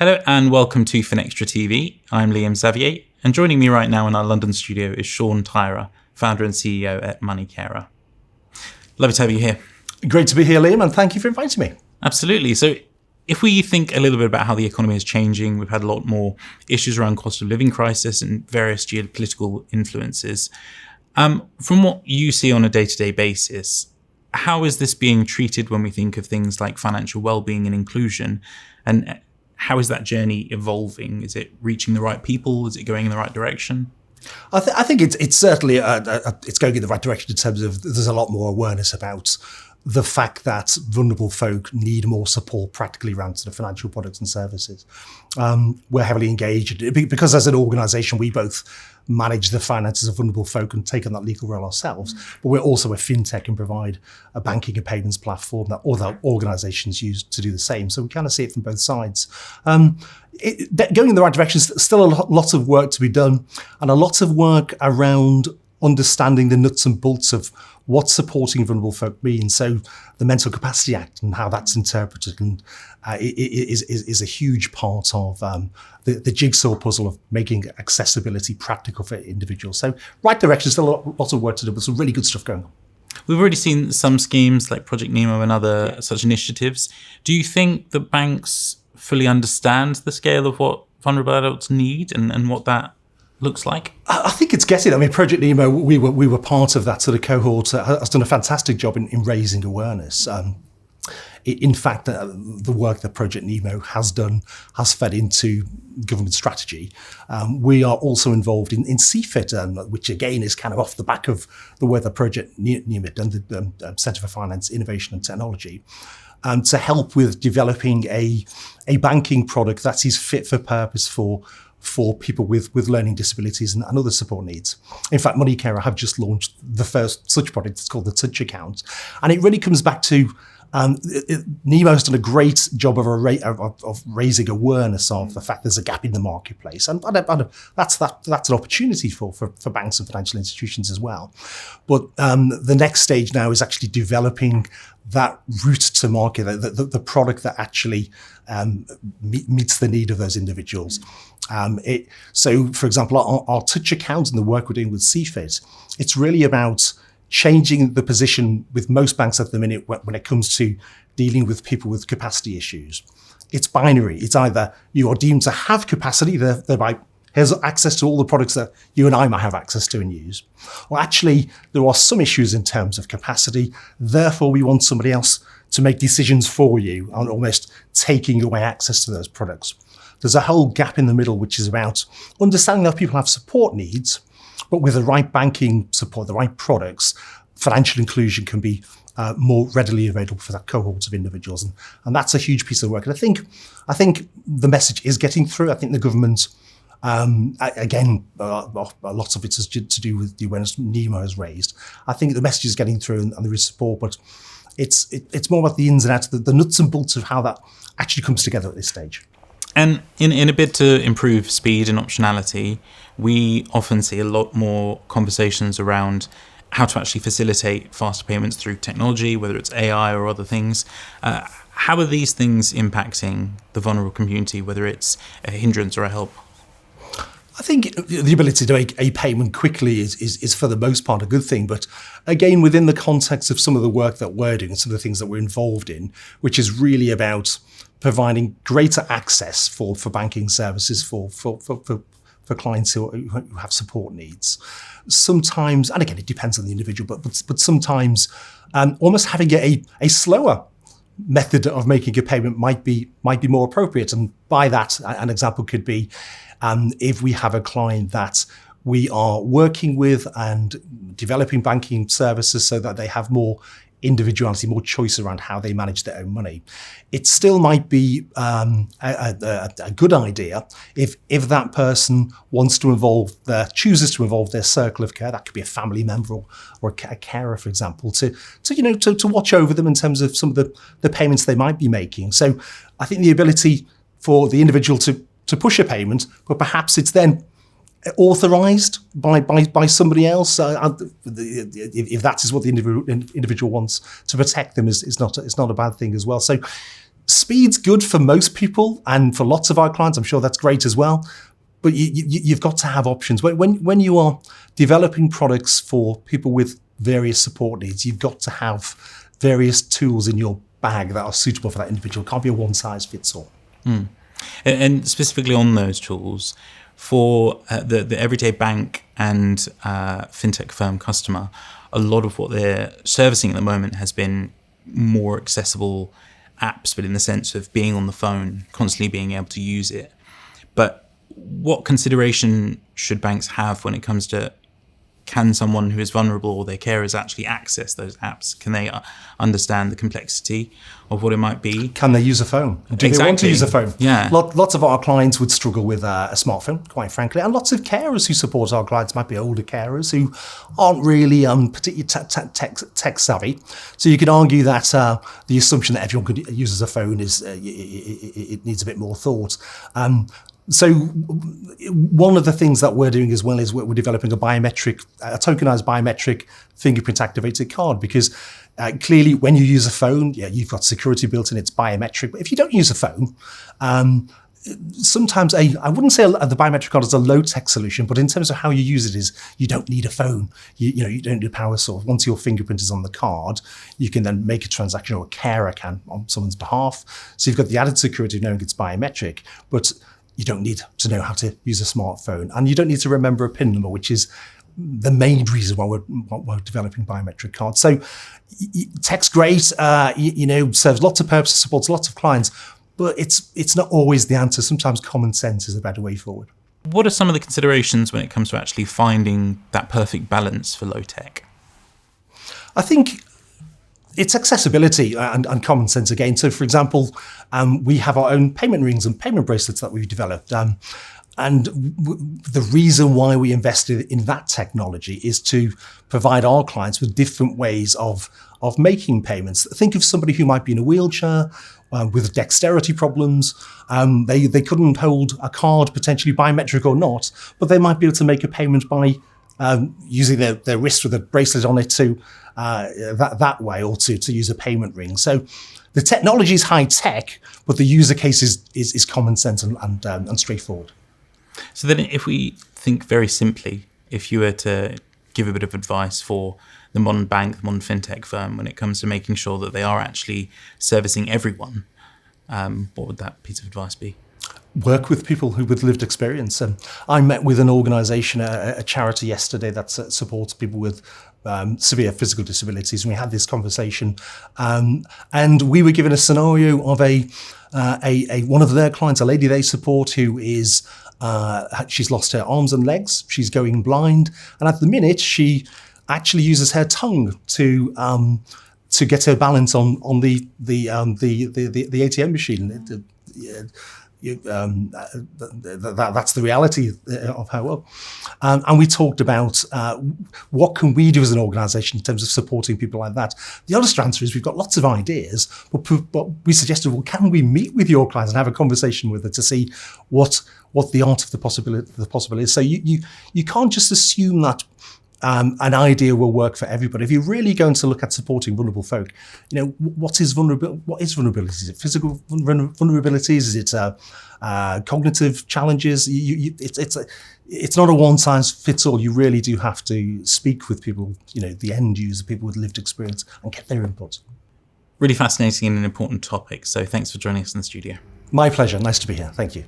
Hello and welcome to FinextraTV. I'm Liam Xavier, and joining me right now in our London studio is Sean Tyrer, founder and CEO at MoneyCarer. Lovely to have you here. Great to be here, Liam, and thank you for inviting me. Absolutely. So if we think a little bit about how the economy is changing, we've had a lot more issues around cost of living crisis and various geopolitical influences. From what you see on a day-to-day basis, how is this being treated when we think of things like financial well-being and inclusion? And how is that journey evolving? Is it reaching the right people? Is it going in the right direction? I think it's certainly it's going in the right direction in terms of there's a lot more awareness about the fact that vulnerable folk need more support practically around sort of financial products and services. We're heavily engaged because as an organisation we both manage the finances of vulnerable folk and take on that legal role ourselves, but we're also a fintech and provide a banking and payments platform that other organisations use to do the same. So we kind of see it from both sides. Going in the right direction is still a lot of work to be done, and a lot of work around understanding the nuts and bolts of what supporting vulnerable folk means. So the Mental Capacity Act and how that's interpreted and is a huge part of the jigsaw puzzle of making accessibility practical for individuals. So right direction, still a lot of work to do, but some really good stuff going on. We've already seen some schemes like Project Nemo and other such initiatives. Do you think that banks fully understand the scale of what vulnerable adults need and what that looks like? I think it's getting. I mean, Project Nemo, we were part of that sort of cohort. Has done a fantastic job in raising awareness. In fact, the work that Project Nemo has done has fed into government strategy. We are also involved in CFIT, which again is kind of off the back of the work that Project Nemo and the Centre for Finance, Innovation and Technology, to help with developing a banking product that is fit for purpose for people with learning disabilities and other support needs. In fact, MoneyCarer have just launched the first such product. It's called the Touch Account. And it really comes back to Nemo has done a great job of raising awareness of the fact there's a gap in the marketplace. And that's an opportunity for banks and financial institutions as well. But the next stage now is actually developing that route to market, the product that actually meets the need of those individuals. So, for example, our Touch Account and the work we're doing with CFIT, it's really about changing the position with most banks at the minute when it comes to dealing with people with capacity issues. It's binary. It's either you are deemed to have capacity, thereby here's access to all the products that you and I might have access to and use. Or actually, there are some issues in terms of capacity, therefore we want somebody else to make decisions for you and almost taking away access to those products. There's a whole gap in the middle, which is about understanding that people have support needs, but with the right banking support, the right products, financial inclusion can be more readily available for that cohort of individuals. And that's a huge piece of work. And I think the message is getting through. I think the government, again, a lot of it is to do with the awareness Nemo has raised. I think the message is getting through and there is support, but it's more about the ins and outs, the nuts and bolts of how that actually comes together at this stage. And in a bid to improve speed and optionality, we often see a lot more conversations around how to actually facilitate faster payments through technology, whether it's AI or other things. How are these things impacting the vulnerable community, whether it's a hindrance or a help? I think the ability to make a payment quickly is for the most part a good thing. But again, within the context of some of the work that we're doing and some of the things that we're involved in, which is really about providing greater access for banking services for clients who have support needs. Sometimes, and again, it depends on the individual, but sometimes almost having a slower method of making a payment might be more appropriate. And by that, an example could be if we have a client that we are working with and developing banking services so that they have more individuality, more choice around how they manage their own money. It still might be a good idea if that person chooses to involve their circle of care. That could be a family member or a carer, for example, to watch over them in terms of some of the payments they might be making. So I think the ability for the individual to push a payment, but perhaps it's then authorised by somebody else. If that is what the individual wants to protect them, is not a bad thing as well. So speed's good for most people, and for lots of our clients, I'm sure that's great as well. But you've got to have options. When you are developing products for people with various support needs, you've got to have various tools in your bag that are suitable for that individual. It can't be a one-size-fits-all. And specifically on those tools, for the everyday bank and fintech firm customer, a lot of what they're servicing at the moment has been more accessible apps, but in the sense of being on the phone, constantly being able to use it. But what consideration should banks have when it comes to, can someone who is vulnerable or their carers actually access those apps? Can they understand the complexity of what it might be? Can they use a phone? Do they want to use a phone? Yeah. Lots of our clients would struggle with a smartphone, quite frankly. And lots of carers who support our clients might be older carers who aren't really particularly tech savvy. So you could argue that the assumption that everyone could use a phone is it needs a bit more thought. So one of the things that we're doing as well is we're developing a tokenized biometric fingerprint activated card, because clearly when you use a phone, you've got security built in, it's biometric. But if you don't use a phone, sometimes I wouldn't say the biometric card is a low-tech solution, but in terms of how you use it is you don't need a phone. You don't need a power source. Once your fingerprint is on the card, you can then make a transaction, or a carer can, on someone's behalf. So you've got the added security of knowing it's biometric, but you don't need to know how to use a smartphone, and you don't need to remember a PIN number, which is the main reason why we're developing biometric cards. So tech's great, serves lots of purposes, supports lots of clients, but it's not always the answer. Sometimes common sense is a better way forward. What are some of the considerations when it comes to actually finding that perfect balance for low tech? I think it's accessibility and common sense again. So, for example, we have our own payment rings and payment bracelets that we've developed. And the reason why we invested in that technology is to provide our clients with different ways of making payments. Think of somebody who might be in a wheelchair with dexterity problems. They couldn't hold a card, potentially biometric or not, but they might be able to make a payment by using their wrist with a bracelet on it to that way, or to use a payment ring. So the technology is high tech, but the user case is common sense and straightforward. So then, if we think very simply, if you were to give a bit of advice for the modern bank, the modern fintech firm, when it comes to making sure that they are actually servicing everyone, what would that piece of advice be? Work with people with lived experience. I met with an organisation, a charity yesterday that supports people with severe physical disabilities, and we had this conversation. And we were given a scenario of a one of their clients, a lady they support, who is she's lost her arms and legs. She's going blind, and at the minute she actually uses her tongue to get her balance on the ATM machine. That's the reality of her world. And we talked about what can we do as an organisation in terms of supporting people like that. The honest answer is we've got lots of ideas, but we suggested, well, can we meet with your clients and have a conversation with her to see what the art of the possible is. So you can't just assume that an idea will work for everybody. If you're really going to look at supporting vulnerable folk, what is vulnerability? Is it physical vulnerabilities? Is it cognitive challenges? It's not a one-size-fits-all. You really do have to speak with people, the end user, people with lived experience, and get their input. Really fascinating and an important topic. So thanks for joining us in the studio. My pleasure. Nice to be here. Thank you.